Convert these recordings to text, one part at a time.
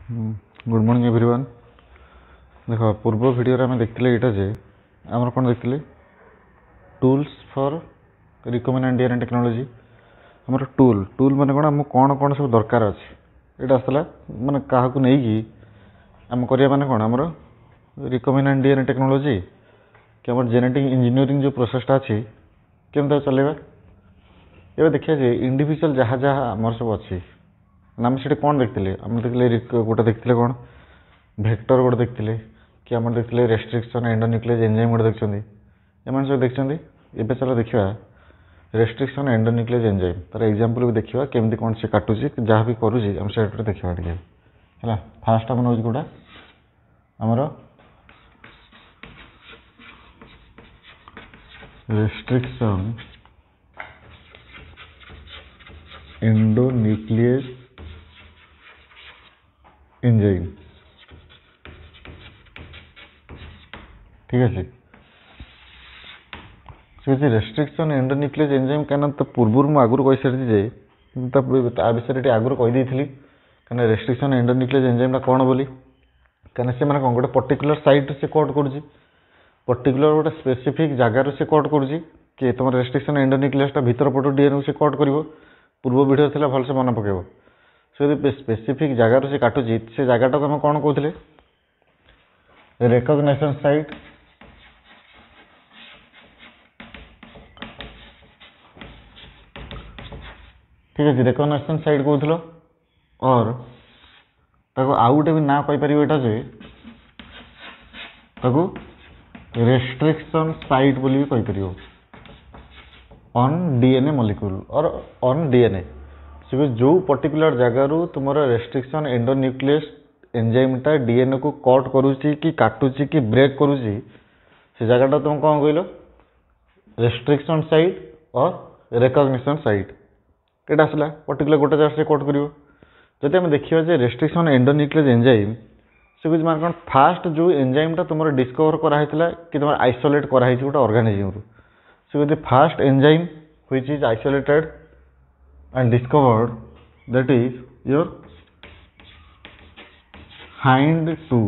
Good morning everyone. देख पूर्व video आम देखते यहाँ जे आम कौन देखते tools for recommended DNA technology. आम टूल टूल माने कौन आम कौन कौन सब दरकार अच्छे ये आसला माने क्या नहीं आम करिया माने कौन आमर रिकमेंडेड डीएनए टेक्नोलॉजी कि आम जेनेटिक इंजीनियरिंग जो प्रोसेसटा अच्छी केमती चलेगा ये देखिए जे इंडिविजुअल जहाँ जहाँ आमर सब अच्छी आम से कौन देखते आम देखते गोटे देखते कौन भेक्टर गोटे देखते कि आम देखते रेस्ट्रिक्शन एंडोन्यूक्लियस एंजाइम गोटे देखते एम सब देखते ये चलो देखा रेस्ट्रिक्शन एंडोन्यूक्लियस एंजाइम तार एग्जांपल भी देखा केमती कौन से काटुची जहाँ भी करुँच आम से देखा है फास्ट आम नौ कौटा आमर रेस्ट्रिक्शन एंडोन्यूक्लियस एंजाइम ठीक है से रेस्ट्रिक्शन एंडोन्यूक्लियस एंजाइम क्या तो पूर्व मुझे आगुरी कही सारी जे विषय आगुरी कहीदी क्या रेस्ट्रिक्शन एंडोन्यूक्लियस एंजाइम कौन बोली क्या से मैंने कौन गोटे पर्टिकुलर साइट से कट करुँच पर्टिकुलर गोटे स्पेसिफिक जगार से कट करुँच कि तुम रेस्ट्रिक्शन एंडोन्यूक्लियसटा भीतर पटू डीएनए से कट कर पूर्व वीडियो थी भलसे मन पकेब से स्पेसिफिक जगार से काटुची से जगटा को आम कौन कहते रिकग्निशन साइट ठीक है रिकग्निशन साइट कहूल और आउ गोटे भी ना कहीपर यहाँ जे रेस्ट्रिक्शन साइट बोली भी कहीपर ऑन डीएनए मॉलिक्यूल और ऑन डीएनए से जो पर्टिकुलर जगार तुम रेस्ट्रिक्शन एंडोन्यूक्लियस एंजाइमटा डीएनए को कट करुच्ची कि काटुची कि ब्रेक करुच्ची से जगटा तुम कौन कहल रेस्ट्रिक्शन साइट और रिकग्निशन साइट ये आसला पर्टिकुलर गोटे जगह से कट कर जदि आम देखा रेस्ट्रिक्शन एंडोन्यूक्लियस एंजाइम से कुछ मान कौन फास्ट जो एंजाइमटा तुम डिस्कवर कराई कि तुम आइसोलेट कराई गोटे ऑर्गेनिज्म रू से fast enzyme which is isolated and discovered that is your hind 2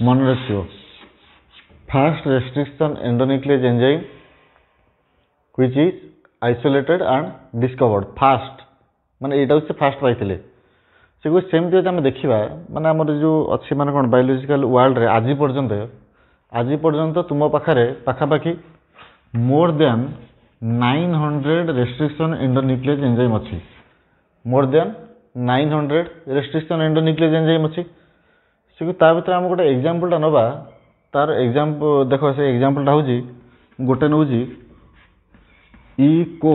मन रखियो fast restriction endonuclease enzyme which is isolated and discovered fast माने एटा से फास्ट पाइथिले से को सेमती जब आम देखा माने हमर जो अच्छी माने कोन बायोलॉजिकल वर्ल्ड रे आज पर्यंत तुम पाखरे पाखापाखि more than 900 restriction endonuclease enzyme अच्छी more than 900 restriction endonuclease enzyme अच्छी से भर आम गोटे एग्जांपलटा नवा तार एग्जांपल देख से एग्जांपलटा हूँ गोटे नौ इको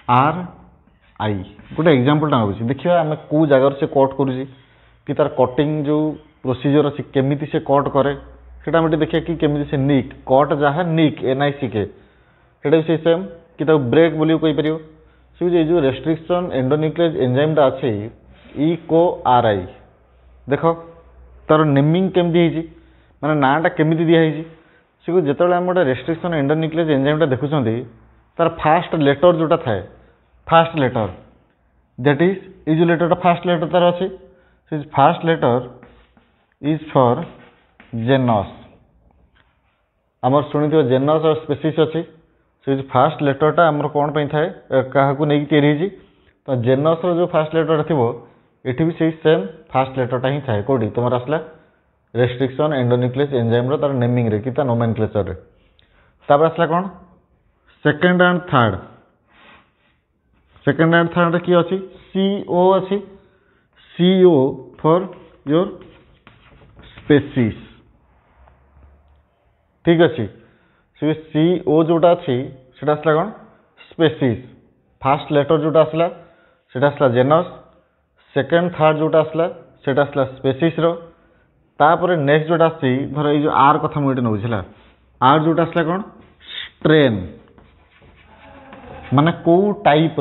आर आई गोटे एग्जांपलटा नौ देखिए आम कौ जगार से कट करुँच कि तार कटिंग जो प्रोसीजर अच्छी केमी से कट करे से देखिए कि केमी से निक कट जहाँ निक NICK भी से सेम कि ब्रेक बोली कहीपर से जो रेस्ट्रिक्शन एंडोन्यूक्लियस एंजाइमटा अच्छे इको आर आई देख तार नेमिंग केमती माने नाटा केमी दिखाई से जो आम गोटे रेस्ट्रिक्शन एंडोन्यूक्लियस एंजाइमटा देखुं तार फास्ट लेटर जोटा थाए फास्ट लेटर दैट इज जो लेटरटा फास्ट लेटर तार अच्छे से fast letter is for genus आमर शुणी जेनस और स्पेसीस अच्छी से फास्ट लेटरटा आमर कौन थाए क्या नहीं तो जेनस जो फास्ट लेटर थी ये भी से सेम फास्ट लेटरटा ही थाए कौटी तुम आसला रेस्ट्रिक्शन एंडोन्यूक्लियस एंजाइम तार नेमिंग रे कि नोमेनक्लेचर रे आसला कौन सेकेंड एंड थर्ड किए अच्छी CO अच्छी CO फॉर योर स्पेसीस ठीक अच्छे से CO जोटा अच्छी से आसला कौन स्पेसीस फास्ट लेटर जोटा आसला से आसला जेनस सेकेंड थर्ड जोटा आसला से आसला स्पेसीस तापर नेक्स्ट जोटा धर ये आर कथा मुझे नौ आर जोटा आसला कौन स्ट्रेन माने कौ टाइप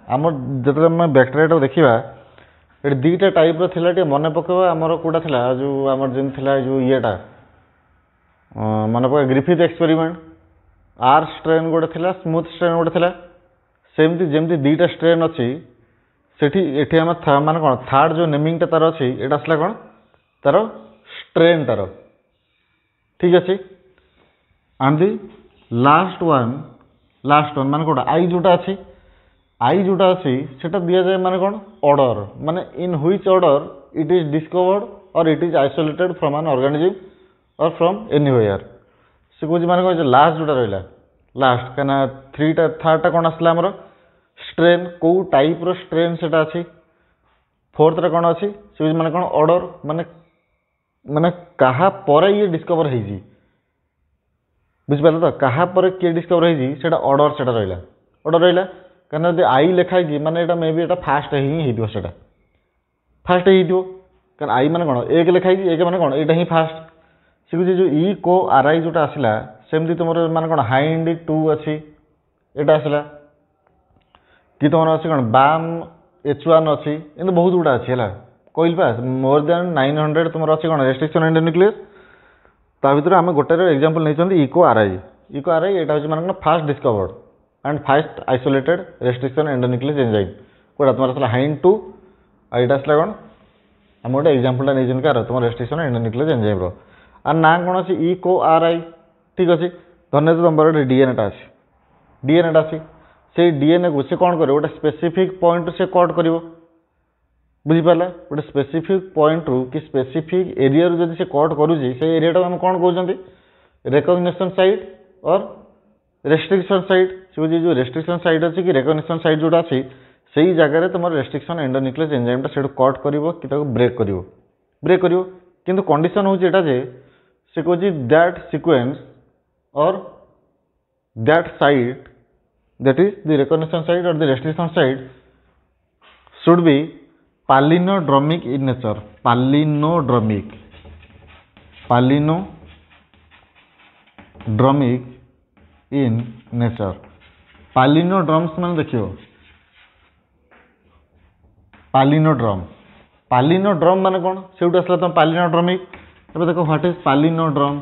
आम जो बैक्टेरिया देखा ये दुईटा टाइप रा मन पकेब आमर कौटा था जो आम जो येटा मन पक ग्रिफिथ एक्सपेरिमेंट आर स्ट्रेन गोटे स्मूथ स्ट्रेन गोटे सेमती जमती दुईटा स्ट्रेन अच्छी सेठी एठी हम माने कोन थर्ड जो नेमिंग टा तार अछि एटा असला कोन तार स्ट्रेन तार ठीक अछि एंड दी लास्ट वन माने कोटा आई जोटा अछि आई जोटा अछि सेटा दिया जाय माने कोन ऑर्डर माने in which order it is discovered और it is isolated from an organism और फ्रॉम एनीवेयर से कोच माने कोन लास्ट जोटा रहला लास्ट कना थ्रीटा थर्ड टा कोन असला हमर स्ट्रेन को टाइप रो स्ट्रेन सेटा अछि फोर्थ रे कोन अछि से माने कोन ऑर्डर माने माने कहा पर ये डिस्कवर हे जी बुझ पाले तो कहा पर के डिस्कवर हे जी सेटा ऑर्डर सेटा रहला कना दे आई लिखा जी माने एटा मे बी एटा फास्ट ही हेदियो सेटा फास्ट हेदियो कन आई माने कोन एक लिखा जी एक माने कोन एटा ही फास्ट से जो ई को आर आई जोटा आसला सेमती तुम माने कोन हाइंड टू अछि एटा आसला कि तुम अच्छी कौन बाम H1 अच्छी एम बहुत गुड़ा अच्छी है कहल पा मोर देन 900 तुम अच्छी कौन रेस्ट्रिक्शन एंडोन्यूक्लियस ता भीतर आम गोटे एग्जांपल नहीं इको आर आई एटा हूँ माने first discovered and first isolated restriction endonuclease enzyme कोड़ा तुम आसला हाइंड टू आईटा आसला कौन आम गोटे एग्जांपल नहीं कार तुम रेस्ट्रिक्शन एंडोन्यूक्लियस एंजाइम रो आर ना कौन अच्छी इको आर आई ठीक अच्छे धन्य तुम गोटे डीएनएटा अच्छी डीएनएटा अच्छी से डीएनए को से कौन करे गोटे स्पेसिफिक पॉइंट से कट कर बुझीपारा गोटे स्पेसिफिक पॉइंट रू कि स्पेसिफिक एरिया रू जब से कट करुँच से एरिया टाइम कौन कहते रिकग्निशन साइट और रेस्ट्रिक्शन साइट से जो रेस्ट्रिक्शन साइट अच्छी कि रिकग्निशन साइट जोटा अच्छी से ही जगह तुम रेस्ट्रिक्शन एंडोन्यूक्लियस एंजाइम टा कट कर ब्रेक कर किंतु कंडीशन हूँ एटा जे से कहूँ दैट सीक्वेंस और that site that is the recognition site or the restriction site should be palindromic in nature palindromic in nature palindromes मान देखियो palindrome माने कौन से आसला तुम palindromic अब देखो what is palindrome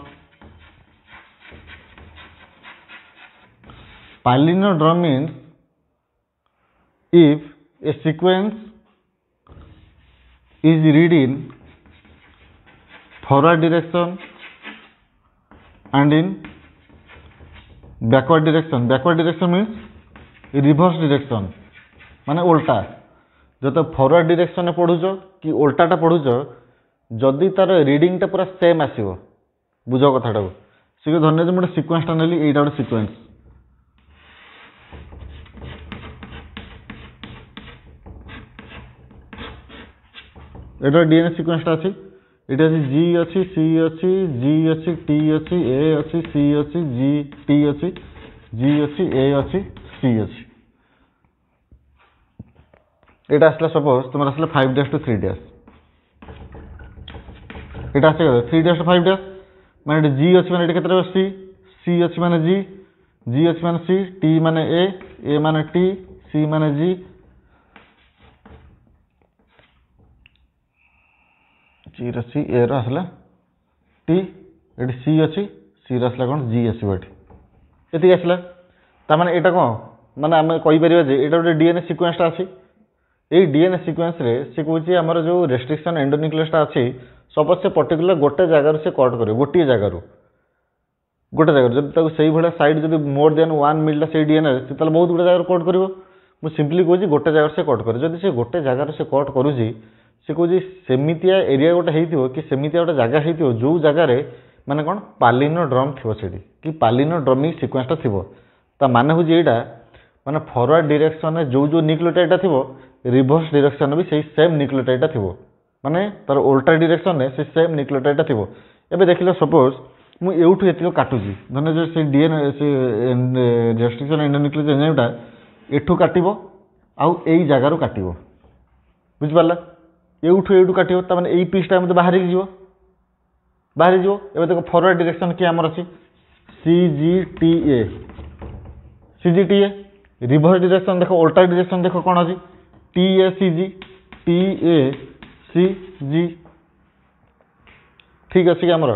palindrome means if a sequence is read in forward direction and in backward direction means reverse direction माने उल्टा जो तो फॉरवर्ड डायरेक्शन में पढ़ुच कि उल्टाटा पढ़ुच जदि तार रीडिंग टा पूरा सेम आसीबो बुझ कथाटा को से धन्य गोटे सिक्वेन्सटा नेली एटा गोटे सिक्वेन्स एटा डीएनए सिक्वेन्सटा अछि एटा अछि जी अछि सी अछि जी अछि टी अछि ए अछि सी अछि जी टी अछि जी अछि ए अछि सी अछि एटा आसला सपोज तुम आसला 5 डैश टू 3 डैश एटा आसे 3 डैश टू 5 डैश माने जी अछि माने एटा केतरा सी सी अछि माने जी अछि माने सी टी माने ए माने टी सी माने जी जी रसी ए रसला टी एटी सी अच्छी सी रसला कौन जी आसो ये आसला तार एटा कौन माने आम कहीपर जे यहाँ गोटे डीएनए सिक्वेन्सटा अच्छी ये डीएनए सिक्वेन्स रे से कौन आमर जो रेस्ट्रिक्शन एंडोन्यूक्लियसटा अच्छी सपोज से पर्टिकुलर गोटे जगार से कट कर गोटे जगार जब से भाया साइड जब मोर देन 1 मिलता से डीएनए से बहुत गुड़ा जगह कट कर मुझे सिंपली कहूँ गोटे जगार से कट कर जब से गोटे जगार से कट करुँच से कौन सेमितिया एरिया गोटे हो कि सेमितिया गोटे जगह हो जो जगार माने कौन पालिनोड्रम थी सेठी कि पालिनोड्रमिक सिक्वेन्सटा थी ता माने हूँ यहाँ माने फॉरवर्ड डायरेक्शन जो जो न्यूक्लियोटाइडटा थी रिवर्स डायरेक्शन भी सही सेम न्यूक्लियोटाइडटा थी माने तार उल्टा डायरेक्शन से सेम न्यूक्लियोटाइडटा थी एबे देखिले सपोज मु एउठु एतिको काटुजी धन्य जो से डीएनए से रेस्ट्रिक्शन एंडोन्यूक्लियस एंजाइमटा एठु काटिबो आउ एई जगारु काटिबो बुझ पाला एठू काटियो ताने एई पीसटा मते बाहर जीवो एबे देखो फॉरवर्ड डायरेक्शन कि हमर अछि सीजीटीए रिवर्स डायरेक्शन देखो उल्टा डायरेक्शन देखो कोन अछि टीएसीजी टीएसीजी ठीक अछि हमर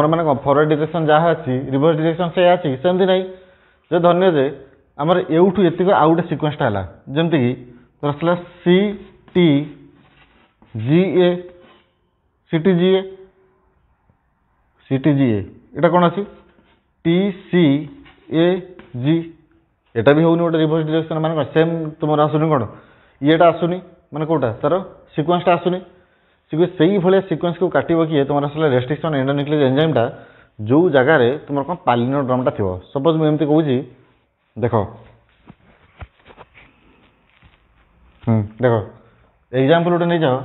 माने फॉरवर्ड डायरेक्शन जहाँ अच्छी रिवर्स डायरेक्शन से अच्छी सेमती नहीं जो धन्य जे आमर एउठू एतिक आउ गोटे सिक्वेन्सटा है जमती कि आसला सी टी जी ए सी टी जी ए सी टी जी एटा कौन अच्छी टी सी ए जी एटा भी होनी गोटे रिवर्स डायरेक्शन माने सेम तुम आसुनी कौन येटा आसुनी माने कोटा तार सिक्वेन्सटा आसुनी से भाया सिक्वेन्स को काटो किए तुम आसला रेस्ट्रिक्शन एंडोन्यूक्लियस एंजाइमटा जो जगार तुम कौन पालिनोड्रमटा थी सपोज मुझे कहूँ देख देख एग्जाम्पल गोटे नहीं जाओ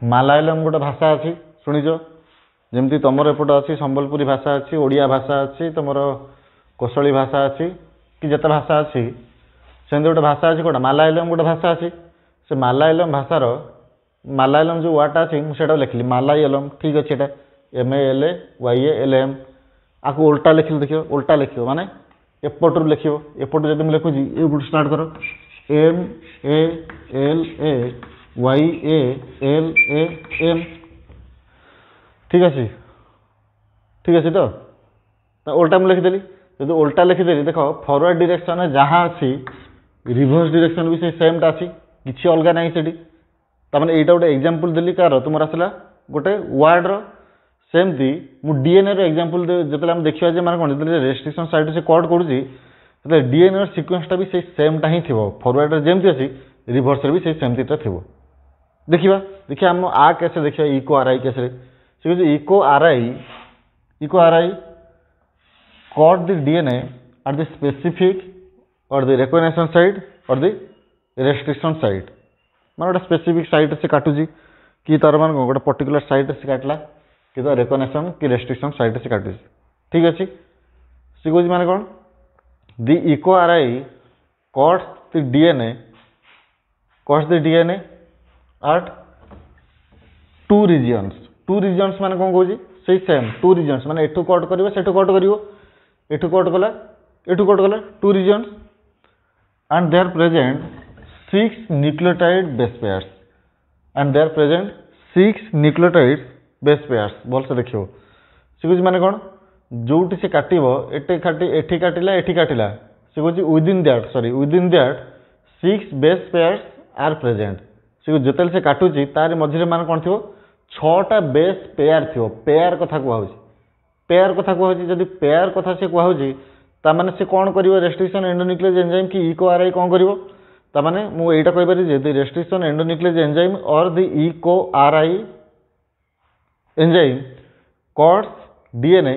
मालायालम गोटे भाषा अच्छी शुणिच जमती तुम एपट अच्छी संबलपुरी भाषा अच्छी ओडिया भाषा अच्छी तुम कोशली भाषा अच्छी कि जिते भाषा अच्छी सेमती गोटे भाषा अच्छी कौटा मालायालम गोटे भाषा अच्छी से मालायालम भाषार मालायालम जो वार्डटा अच्छी मुझे लिखली मालायालम ठीक अच्छे MALAYALM आपको उल्टा लिखिल देखियो उल्टा लिखियो माने एपटू लिखियो एपटू जब लिखुची ये स्टार्ट करो MALAYALAM ठीक अच्छे तो उल्टा मुझे लिखिदेली जब उल्टा लिखिदेली देख फरवर्ड डायरेक्शन जहाँ अच्छी रिवर्स डायरेक्शन भी से सेमटा अच्छी किसी अलग ना से तमें यहाँ गोटे एग्जांपल देली कार तुम आसला गोटे वार्डर सेमती मु डीएनए एग्जांपल जो देखा जे माने कौन जो रेस्ट्रिक्शन साइट से कट करुँची तो डीएनए सिक्वेन्सटा भी से सेमटा ही थी फरवर्ड जमती अच्छी रिवर्स भी से सेमतीटा थी देखा देखिए आम आ केस देखिए Eco R I case Eco R I cut the DNA at the specific और द रिकग्निशन साइट और द रेस्ट्रिक्शन साइट मान गोटे स्पेसिफिक साइट से काटुची कि तार मान गोटे पर्टिकुलर साइट से काटला कि रिकग्निशन कि रेस्ट्रिक्शन साइट से काटुची ठीक अच्छे सी कह माने कौन the Eco R I cuts the DNA at two regions माने कौन कहूँ से सेम टू रिजन्स माने एठू कट कर सेठू कट कर एठू कट कला एठू कट कला two regions and they are present 6 nucleotide base pairs and they are present 6 nucleotide base pairs भल से देखियो सी माने कौन जोटी से काटिबो एठी काटिला सी कहूँ within that 6 base pairs are present सी जिते से काटुची तार मझे मान कौन थो 6टा बेस पेयर थो पेयर कथा कहूँ जदि पेयर कथा से कहूँ ताने से कौन कर रेस्ट्रिक्शन एंडोन्यूक्लियस एंजाइम कि इको आर आई कौन कर ताने मुझे कहीपरि द रेस्ट्रिक्शन एंडोन्यूक्लियस एंजाइम और the Eco R I enzyme cuts DNA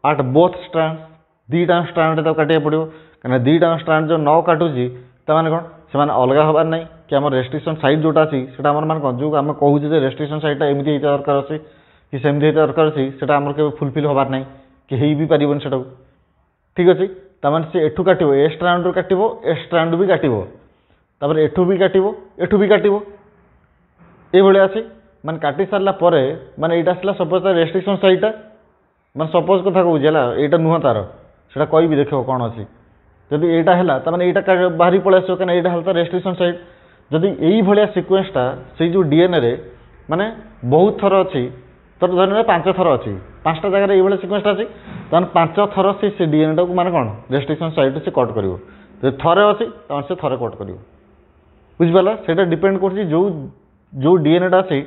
at both strand दीटा स्ट्रैंड तो काटा पड़ो कहीं दीटा स्ट्रैंड जो न काटुची ताने कौन से अलग हबार ना कि आम रेस्ट्रिक्शन साइट जोटा अच्छी से मान कौन जो आम कहूँ रेस्ट्रिक्शन साइटा एमती दरकार अच्छी कि सेमती दरकार अच्छी से आम के फुलफिल हबार ना कि हो भी पारन से ठीक अच्छे तमें से एठू काटो ए स्ट्रैंड काटो ए स्ट्रैंड भी काटो तापर एठू भी काटो ये अच्छी माने काटी सारा पर माने यहाँ आसला सपोज रेस्ट्रिक्शन साइटा मैं सपोज कथा कहूँ यहाँ नुह तार से कह भी देख कौन अच्छी जदि यहाँ है तमें यहाँ बाहरी पलि आस कहीं यहाँ है रेस्ट्रिक्शन साइट जदि यही भाया सिक्वेन्सटा से जो डीएनए रे माने बहुत थर अच्छी तो धर 5 थर अच्छी 5टा जगह ये सिक्वेन्सटा अच्छी तमें 5 थर से डीएनए टाक माने कौन रेस्ट्रिक्शन साइट से कट कर थे अच्छी तमें से थे कट कर बुझिपारा से डिपेंड कर जो डीएनएटा अच्छी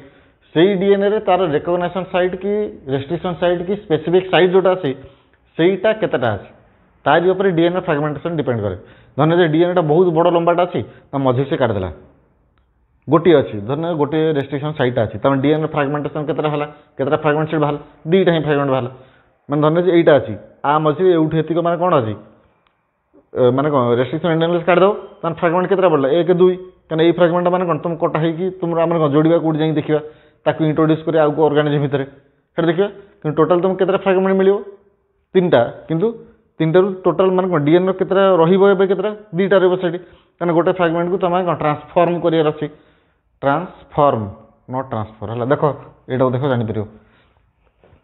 से डीएनए रे तार रिकग्निशन साइट कि रेस्ट्रिक्शन साइट कि स्पेसिफिक साइट जोटा अच्छी सेटा केतेटा अच्छी तारी उपर डीएनए फ्रागमेंटेशन डिपेंड करे धरने डीएनएटा बहुत बड़ लंबाटा अच्छी तो मझे से काटिदेला गोटे अच्छी धरने गोटे रेस्ट्रिक्शन साइट अच्छी तमें डीएनए फ्रागमेंटेशन केतटा फ्रागमेंट सेट बाहर 2टा ही फ्रागमेंट बाहर मैंने धरने यहाँ अच्छी आ मझे ये एतिक मैंने कौन अच्छी माने कौन रेस्ट्रिक्शन एंडोन्यूक्लियस काटिदेव तमें फ्रागमेंट केतटा पड़ला 1 2 कहीं ये फ्रागमेंट मैंने कौन तुम कटा होगी तुम आम कौन जोड़ा कौट जा देखा ताकू इंट्रोड्यूस कर आउ ऑर्गेनिज्म भितर देखिए कि टोटाल तुम केतटा फ्रागमेंट मिल 3टा किंतु 3टारू टोटाल मान कौन डीएनए केतटा केतटा 2टा रही कहीं गोटे फ्रागमेंट को तुम कौन ट्रांसफॉर्म कर ट्रांसफॉर्म नॉट ट्रांसफर है देख ये देख जापर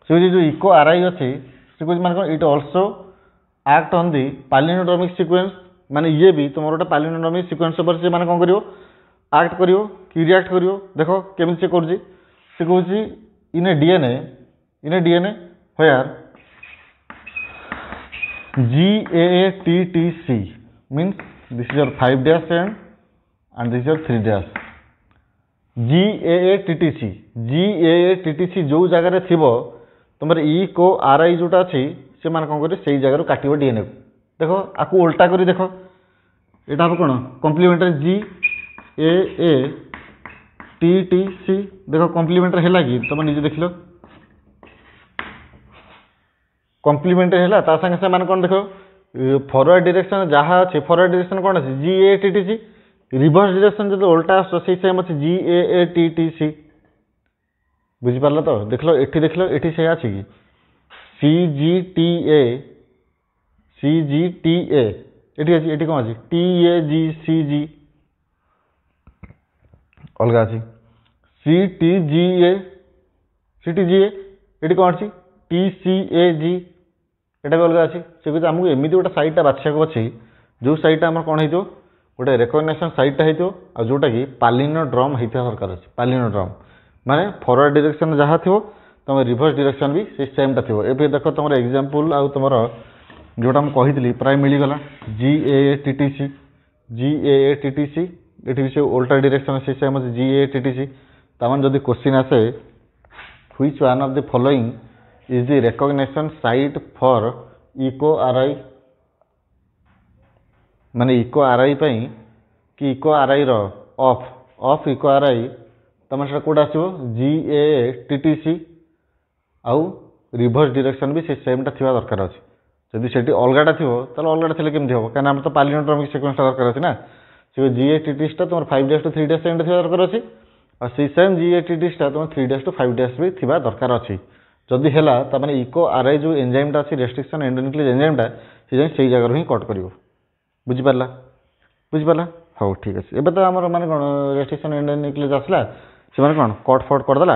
से जो इको आर आई अच्छी से कुछ मान it also act on the palindromic sequence माने ये भी तुम गोटे पालिनोड्रोमिक सीक्वेंस पर से माने कौन करियो एक्ट करियो कि रिएक्ट करियो देख केमी से कर कहूँ इन ए DNA in a DNA where GAATTC means this is your 5' strand and this is your 3'. GAATTC जो जगह थिबो तुम ई को RI जोटा अच्छी से मान कौन करें से जगह काटिव DNA को देखो आपको उल्टा करी देखो यहाँ हम कौन कम्प्लीमेंटारी GAATTC देखो कम्प्लीमेंटारी है कि तुम निजे देख लो कम्प्लीमेंटारी है ता संगे से मान कौन देखो फॉरवर्ड डायरेक्शन जहाँ अच्छे फॉरवर्ड डायरेक्शन कौन अच्छे GAATTC रिवर्स डायरेक्शन जो उल्टा से सेम अच्छे GAATTC बुझीपार तो देख लो ये से अच्छी कि CGTA ये कौन अच्छी TAGCG अलग अच्छी CTGA ये कौन अच्छी TCAG एटा भी अलग अच्छी से कहते आमको एमती गोटे साइटा बाछा अच्छी जो साइटा आम कौन हो गोटे रेकग्नेसन साइटा हो जोटा कि पालिनोड्रम होता दरकार अच्छे पालिनोड्रम माने फॉरवर्ड डायरेक्शन जहाँ थी तुम रिवर्स डायरेक्शन भी से सेमटा थी ए देख तुम एग्जांपल आउ तुम जोटा मुझे कही प्राय मिलगला GAATTC ये भी से उल्टा डायरेक्शन से सेम अच्छे GAATTC तमाम जदि क्वेश्चन आसे which one of the following is the recognition site for Eco RI माने इको RI कि Eco RI of Eco RI तुम से कौट आसो GAATTC आउ रिवर्स डायरेक्शन भी से सेमटा थी दरकार अच्छे जदि से अलगाटा थी अलगाटा थे केमती हम कहीं तो पालिनोड्रमिक सिक्वेंस दरकार अच्छे ना से GAATTC तुम 5' to 3' एंड थी दरकार अच्छे और से सेम GAATTC तुम 3' to 5' भी थी दरकार अच्छी जदि है मैंने इको RI जो एंजाइमटा अच्छी रेस्ट्रिक्शन एंडोन्यूक्लियस एंजाइमटा से जगह ही कट कर बुझीपारा हाँ ठीक अच्छे एवं तो आम माने कौन रेस्ट्रिक्शन एंडोन्यूक्लियस आसला से मैंने कौन कट फट करदेला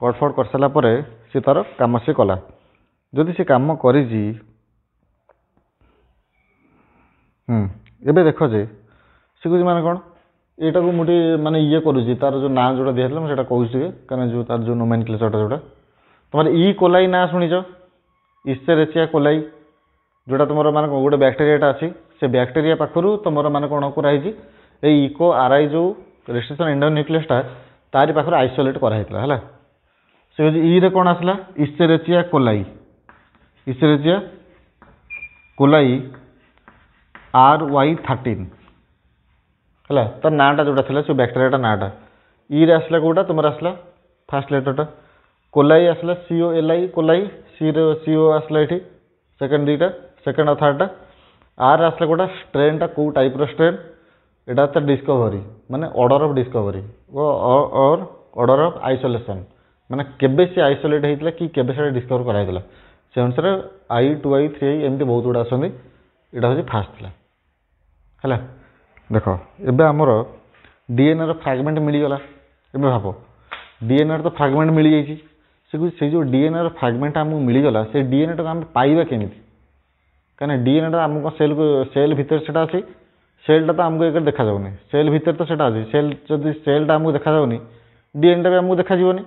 कट फट कर सारापर सी तार कम से कला जदि से कम कर देख जे से कुछ माने कौन यहाँ को मुझे माने ये करुँची तार जो ना जोटा दिखाई मुझे कहूँ कहीं जो तार जो नोमेनक्लेचरटा जोटा तुम ई कोलाई ना शुणिच इस्चेरेचिया कोलाई जोटा तुम माने गोटे बैक्टेरियाटा अच्छी से बैक्टेरिया पाखु तुम माने कौन कराई इको RI जो रेस्ट्रिक्शन एंडोन्यूक्लियसटा तारी पाखर आइसोलेट कराइला है से ई रे कौन आसला इस्चेरेचिया कोलाई RY13 है तार नाटा जोटा था से बैक्टेरियाटा नाटा ई रे आसला कौटा तुम आसला फास्ट लेटरटा कोलाई आसला COLI कोलाई CO आसला ये सेकेंड दुईटा सेकेंड और थर्डटा आर आसला कौटा स्ट्रेनटा कौ टाइप स्ट्रेन यहाँ तो डिस्कवरी माने ऑर्डर ऑफ डिस्कवरी और ऑर्डर ऑफ आइसोलेशन माने केबे से आइसोलेट होता कि केबे से डिस्कवर कराइला से अनुसार I 2I 3I एमती बहुत गुड़ा आसती यहाँ हूँ फास्ट है देख एबे आमर DNA रो फ्रैगमेंट मिलगला एबे भाव DNA तो फ्रैगमेंट मिल जाइए से जो DNA रो फ्रैगमेंट आमको मिलगला से DNA टाक आम पाइबा केमी कहीं DNA टा आमको सेल भितर से अच्छी सेलटा तो आमको एक देखा जाऊनी सेल भितर तो सेटा अच्छी सेल जदि सेलटा आमको देखा जाऊनी DNA टा भी आमको देखा जीवनी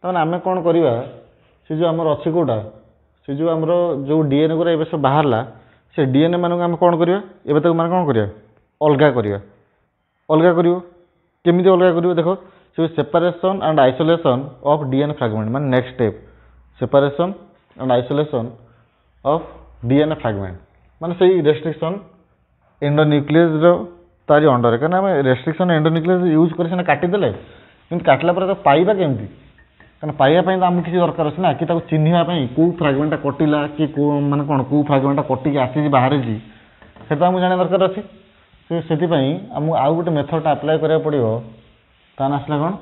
तमें आम कौन करवा से जो आमर अच्छी कौटा से जो आमर जो DNA गुरा ए सब बाहरला से DNA मानक आम कौन करवा एवं तक मान कौन करवा अलग कर केमी अलग कर देखो से separation and isolation of DNA fragment मान next step separation and isolation of DNA fragment मान से रेस्ट्रिक्शन एंडोन्यूक्लियस तारी अंडर कहीं रेस्ट्रिक्शन एंडोन्यूक्लियस यूज कर काटिदेले कि काटला तो पाइबा केमती कहीं पाइबापी तो आम किसी दरकार अच्छे ना कि चिन्हवाई कौ फ्रैगमेंटा कटिला कि माने कौन कौ फ्रैगमेंटा कटिक आसी बाहर से आमको जाना दरकार अच्छे से आमको आउ गोटे मेथडटा आप्लाय करा पड़ो तान आसला कौन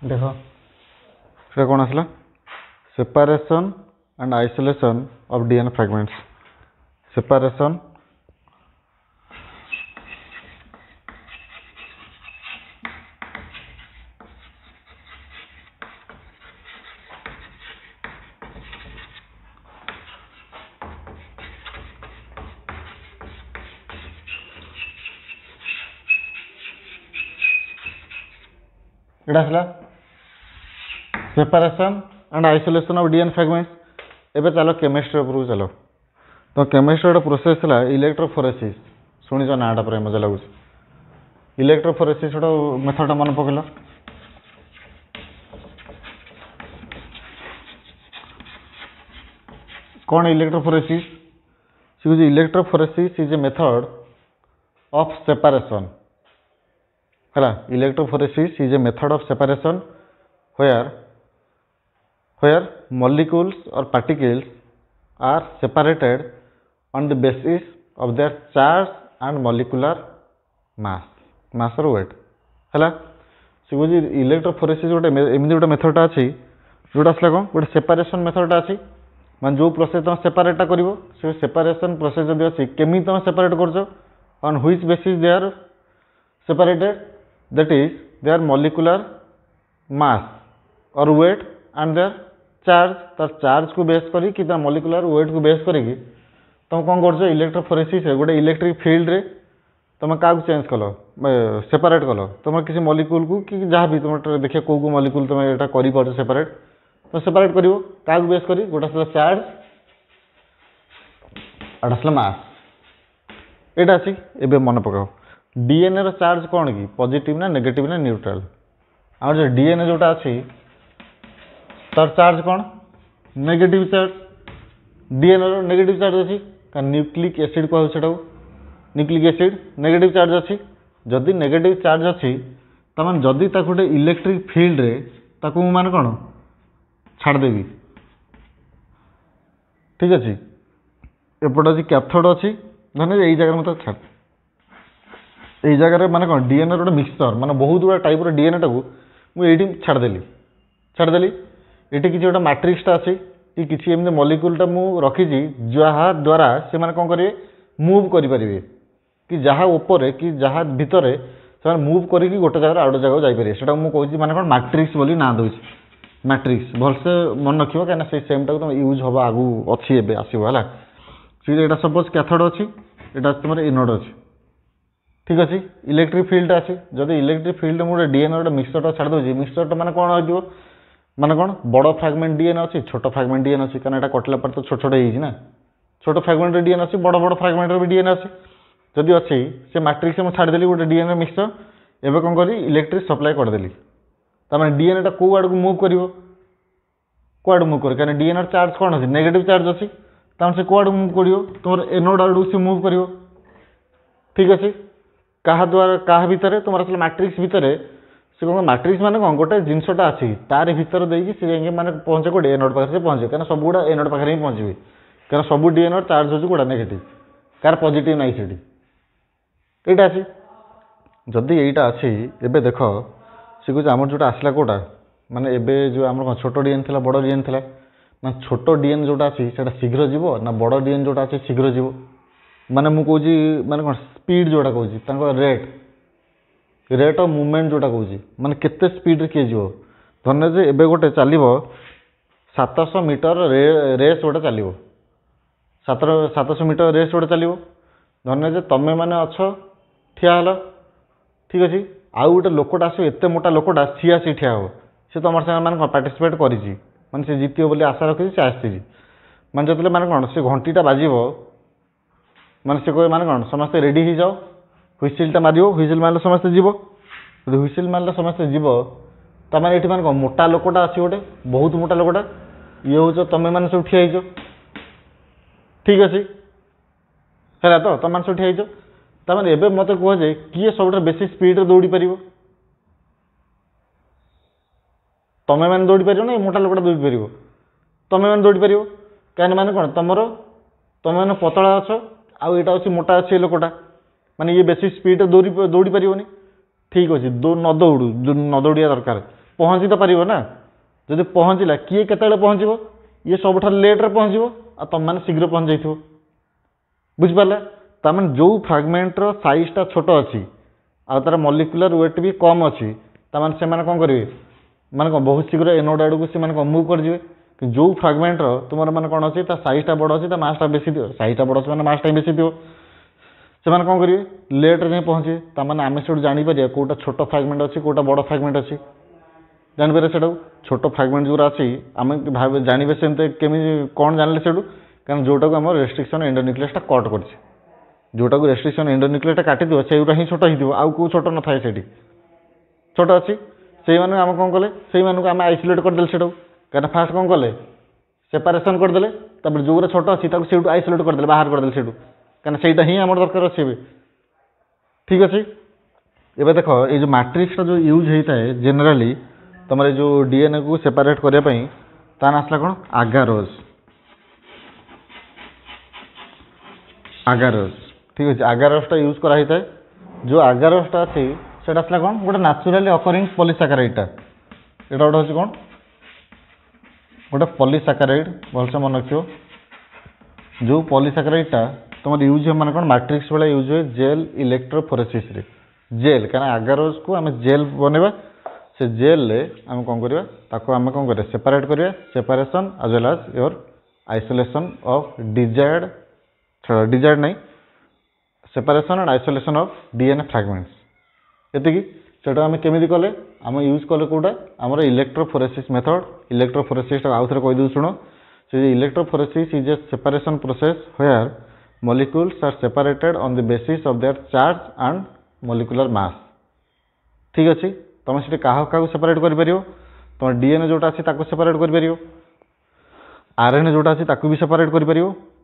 देखो से कौन आसला separation and isolation of DNA fragments separation एटा आसला separation and isolation of DNA fragments. एबे चलो केमिस्ट्री उपरକୁ चलो। तो केमिस्ट्री गोटे प्रोसेस है इलेक्ट्रोफोरेसिस। शुणिच नाटा पर मजा लगुच। इलेक्ट्रोफोरेसिस गोटे मेथड मन पकड़ कौन electrophoresis? Electrophoresis is a method of separation है। Electrophoresis is a method of separation where molecules or particles are separated on the basis of their charge and molecular mass or weight है। Electrophoresis गोटे एमती गोटे मेथडटा अच्छी जोटा आसला कौन गोटे सेपरेशन मेथडटा अच्छी मान जो प्रोसेस तुम सेपरेटा कर सेपरेशन प्रोसेस जब अच्छी केमी तुम सेपरेट कर on which basis they are separated that is their molecular mass और वेट एंड देयर चार्ज तार चार्ज को बेस करी कि मॉलिक्यूलर वेट को बेस करी तुम कौन कर इलेक्ट्रोफोरेसिस गोटे इलेक्ट्रिक फील्ड रे तुम क्या चेंज कल सेपरेट कल तुम किसी मॉलिक्यूल को कि जहाँ भी तुम देखिए कौ मॉलिक्यूल तुम यहाँ कर सेपरेट तो सेपरेट कर क्या बेस करी गोटे आसला चार्ज आटा आसला मास एटा अच्छी एबे मन पकाओ डीएनए रो चार्ज कौन कि पॉजिटिव ना नेगेटिव ना न्यूट्रल और जो डीएनए जोटा अच्छी तार चार्ज कौन नेगेटिव चार्ज डीएनए रो नेगेटिव चार्ज अच्छी न्यूक्लिक एसिड कहू से न्यूक्लिक एसिड नेगेटिव चार्ज अच्छी जदि नेगेटिव चार्ज अच्छी तमाम जदि गोटे इलेक्ट्रिक फील्ड रे ताकू मान कौन छाड़देवी ठीक अच्छे एपट अच्छी कैथोड अच्छी धन यही जगह मतलब छाड़ यही जगह माने कौन डीएनए गोटे मिक्सचर माने बहुत गुड़ा टाइप डीएनए टाक मुझे छाड़देली ये किसी गोटे मैट्रिक्सटा अच्छी कि किसी एमती मॉलिक्यूलटा मु रखी जहाँ द्वारा से माने कौन करेंगे मूव करेंगे कि जहाँ ऊपर कि जहाँ भितर से मूव करके गोटे जगह आउ जगह जापर से मुझे माने कौन मैट्रिक्स बोली ना दूसरी मैट्रिक्स भलसे मन रख कहीं से सेम टाक तुम यूज हम आगू अच्छी एवं आसो है सपोज कैथोड अच्छी यहाँ तुम इनोड अच्छी ठीक अच्छे इलेक्ट्रिक फील्ड अच्छी जब इलेक्ट्रिक फील्ड गोटे डीएनए गोटे मिक्सचर छाड़ दूसरी मिक्सचर मैंने कौन हो माने कौन बड़ फ्रैगमेंट डीएनए अच्छी छोट फ्रैगमेंट डीएनए अच्छी कहीं कटला पर तो छोट छोट होना छोट फ्रैगमेंट डीएनए अच्छी बड़ बड़ फ्रैगमेंट भी डीएनए अच्छी जदि अच्छी से मैट्रिक्स मुझे छाड़देली गोटे डीएनए मिक्सचर एवं कौन करी इलेक्ट्रिक सप्लाई करदेली तमें डीएनएटा कौ आड़ को मूव कर कौड़ मूव कर कहीं डीएनए चार्ज कौन अच्छी नेगेटिव चार्ज अच्छी तमें से कौड़ मूव कर तुम एनोड आड़ से मूव कर ठीक अच्छे क्या द्वारा क्या भितर तुम आस मैट्रिक्स भितर से कौन मैट्रिक्स माने कौन गोटे जिनसटा अच्छी तार भीतर देकी माने पहुंचे कौटे एनोड पाखे पहुंचे कहीं सब गुड़ा एनोड पाखे ही पहुंचे कहीं सब डीएनए चार्ज हो गुड़ा नेगेटिव कार पॉजिटिव ना से यहाँ अच्छी जदि यहाँ अच्छी एवं देख सी कह आम जो आसला कौटा माने एबे जो आम छोट डीएनए थी बड़ डीएनए थी ना छोट डीएनए जोटा अच्छी से शीघ्र जीव ना बड़ डीएनए जोटा अच्छी शीघ्र जीव माने मु कहूँ माने कौन स्पीड जोटा कहूँ रेट ऑफ मूवमेंट जोटा कहूँ माने केते स्पीड किए जीव धन्य जे एबे गोटे चलो 700 मीटर रेस गोटे चलो 700 मीटर रेस गोटे चलो धन्य जे तमें मैंने अच्छ ठिया हल ठीक अच्छे आउ गोटे लोकटा आस एत मोटा लोकटा सी आसी ठिया हो सी तुम साथ मैंने पार्टिसिपेट कर जीत बोली आशा रखी से आसी माने जो मैंने कौन से घंटीटा बाजब माने से कहे माने कौन समस्ते रेडी हो जाओ हुइसिलटा मार हुइसिल मारे समस्ते जीव जो हुइसिल मारे समस्ते जीव तमें ये मैंने कौन मोटा लोकटा अच्छी गोटे बहुत मोटा लोकटा ये हूँ तुम मैंने सब ठिया ठीक अच्छे है तो तुम मैंने सब ठिया तमें एवं मत कह जे किए सब बेसी स्पीड दौड़ी पार तमें मैंने दौड़ी पार ना मोटा लोकटा दौड़ी पार तमें मैंने दौड़ी पार कहीं माने कौन तुम तुम मैंने पतला अच्छ आउ यहाँ अच्छी मोटा अच्छे लोकटा माने ये बेसी स्पीड दौड़ी पारनी ठीक अच्छे न दौड़ू न दौड़िया दरकार पहुँची तो पार ना जब पहुँचला किए केत पहुँचो ये सब लेट्रे पहुँचो आ तुम मैंने शीघ्र पहुँच जाइए बुझिपारा तमें जो फ्रैगमेंटर साइजटा छोट अच्छी आ तार मॉलिक्यूलर वेट भी कम अच्छी तमें से कौन करेंगे माने कौन बहुत शीघ्र एनोड आड़ को से मूव करेंगे कि जो फ्रैगमेंटर तुम मैंने कौन अच्छी साइजटा बड़ अच्छी मासटा बेसी थी साइजटा बड़ अच्छी मासटा बेसी थी से कौन करेंगे लेट्रे नहीं पहुँचे तमें आम से जापर कौटा छोट फ्रैगमेंट अच्छी कौटा बड़ फ्रैगमेंट अच्छी ଜାଣିପାରିବେ ସେଇଟାକୁ ଛୋଟ ଫ୍ରାଗମେଣ୍ଟ ଯେଉଁଗୁରା ଅଛି ଆମେ ଭାବେ ଜାଣିବେ ସେମିତି କେମିତି କ'ଣ ଜାଣିଲେ ସେଇଠୁ କାରଣ ଯେଉଁଟାକୁ ଆମର ରେଷ୍ଟ୍ରିକ୍ସନ୍ ଏଣ୍ଡୋନ୍ୟୁକ୍ଲିୟସଟା କଟ୍ କରିଛି ଯେଉଁଟାକୁ ରେଷ୍ଟ୍ରିକ୍ସନ୍ ଏଣ୍ଡୋନ୍ୟୁକ୍ଲିୟସଟା କାଟିଥିବ ସେଇଗୁରା ହିଁ ଛୋଟ ହେଇଥିବ ଆଉ କେଉଁ ଛୋଟ ନଥାଏ ସେଠି ଛୋଟ ଅଛି ସେଇମାନଙ୍କୁ ଆମେ କ'ଣ କଲେ ସେଇମାନଙ୍କୁ ଆମେ ଆଇସୋଲେଟ୍ କରିଦେଲେ ସେଇଟାକୁ କାରଣ ଫାଷ୍ଟ କ'ଣ କଲେ ସେପାରେସନ୍ କରିଦେଲେ ତାପରେ ଯେଉଁଗୁରା ଛୋଟ ଅଛି ତାକୁ ସେଇଠୁ ଆଇସୋଲେଟ୍ କରିଦେଲେ ବାହାର କରିଦେଲେ ସେଇଠୁ କାରଣ ସେଇଟା ହିଁ ଆମର ଦରକାର ଅଛି ଏବେ ଠିକ୍ ଅଛି ଏବେ ଦେଖ ଏଇ ଯେଉଁ ମାଟ୍ରିକ୍ସଟା ଯେଉଁ ୟୁଜ୍ ହେଇଥାଏ ଜେନେରାଲି ତୁମର ଏଇ ଯେଉଁ ଡିଏନ୍ଏକୁ ସେପାରେଟ୍ କରିବା ପାଇଁ ତା ନାଁ ଆସିଲା କ'ଣ ଆଗାରୋଜ୍ ଠିକ୍ ଅଛି ଆଗାରୋଜ୍ଟା ୟୁଜ୍ କରାହେଇଥାଏ ଯେଉଁ ଆଗାରୋଜ୍ଟା ଅଛି ସେଇଟା ଆସିଲା କ'ଣ ଗୋଟେ ନ୍ୟାଚୁରାଲି ଅକରିଂ ପଲିସାକାରାଇଡ଼୍ଟା ଏଇଟା ଗୋଟେ ହେଉଛି କ'ଣ ଗୋଟେ ପଲିସାକାରାଇଡ୍ ଭଲସେ ମନେ ରଖିବ ଯେଉଁ ପଲିସାକାରାଇଡ୍ଟା ତୁମର ୟୁଜ୍ ହୁଏ ମାନେ କ'ଣ ମାଟ୍ରିକ୍ସ ଭଳିଆ ୟୁଜ୍ ହୁଏ ଜେଲ୍ ଇଲେକ୍ଟ୍ରୋଫୋରେସିସ୍ରେ ଜେଲ୍ କାରଣ ଆଗାରୋଜ୍କୁ ଆମେ ଜେଲ୍ ବନେଇବା ସେ ଜେଲ୍ରେ ଆମେ କ'ଣ କରିବା ତାକୁ ଆମେ କ'ଣ କରିବା ସେପାରେଟ୍ କରିବା separation as well as your isolation of desired ନାହିଁ separation and isolation of DNA fragments ଏତିକି ସେଇଟା ଆମେ କେମିତି କଲେ ଆମେ ୟୁଜ୍ କଲେ କେଉଁଟା ଆମର ଇଲେକ୍ଟ୍ରୋଫୋରେସିସ୍ ମେଥଡ଼ ଇଲେକ୍ଟ୍ରୋଫୋରେସିସ୍ଟା ଆଉ ଥରେ କହିଦେଉଛି ଶୁଣ ସେ electrophoresis is a separation process where molecules are separated on the basis of their charge and molecular mass ठीक अच्छे तुम से क्या सेपरेट कर तुम डीएनए जोटा अच्छी सेपरेट कर आरएनए जोटा अच्छी भी सेपरेट कर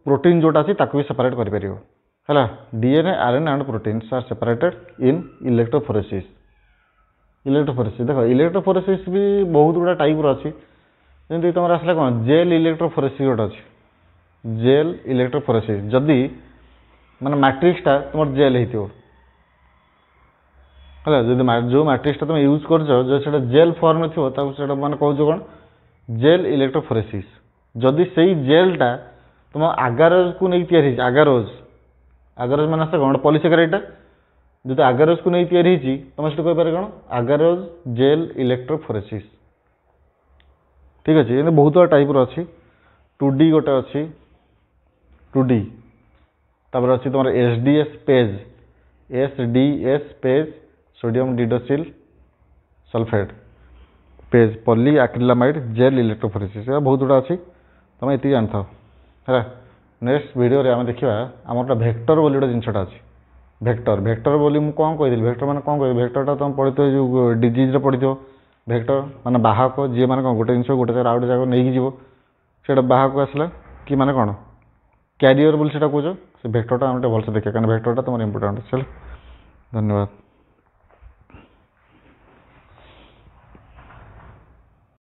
प्रोटीन जोटा अच्छी भी सेपरेट कर DNA RNA and proteins are separated in electrophoresis देख इलेक्ट्रोफोरेसिस भी बहुत गुड़ा टाइप अच्छी जमी तुम आसला कौन जेल इलेक्ट्रोफोरेसिस गोटे अच्छी जेल इलेक्ट्रोफोरेसिस जदि माने मैट्रिक्सटा तुम जेल हो जो मैट्रिक्सटा तुम यूज कर जेल फॉर्म थी मैंने कौन कौन जेल इलेक्ट्रोफोरेसिस जदि से जेलटा तुम आगारोज को नहीं तैयारी आगारोज मैंने आस कौन पॉलीसेकेराइडटा जो आगारोज को नहीं तैयारी तुम से कहीपर कौन आगारोज जेल इलेक्ट्रोफोरेसिस ठीक अच्छे ये बहुत टाइप अच्छी 2D गोटे अच्छी 2D तापर अच्छी तुम SDS PAGE sodium dodecyl sulphate PAGE polyacrylamide gel electrophoresis बहुत गुड़ा अच्छी तुम ये जान था है नेक्स्ट वीडियो आम देखा आम भेक्टर बोली गोटे जिनसा अच्छी भेक्टर बोली मुझे कौन कही भेक्टर मैंने कौन कह भेक्टरटा तुम पढ़ी जो डिजीज पढ़ी भेक्टर माने बाहक जी मैंने कौन गोटे जिन गोटे जगह आउट जगह नहीं जीव से बाहक आसला कि माने कौन क्यारियर बोली से कौच से भेक्टरटा भलसे देखा कारण भेक्टरटा तुम इम्पोर्टाट चल धन्यवाद।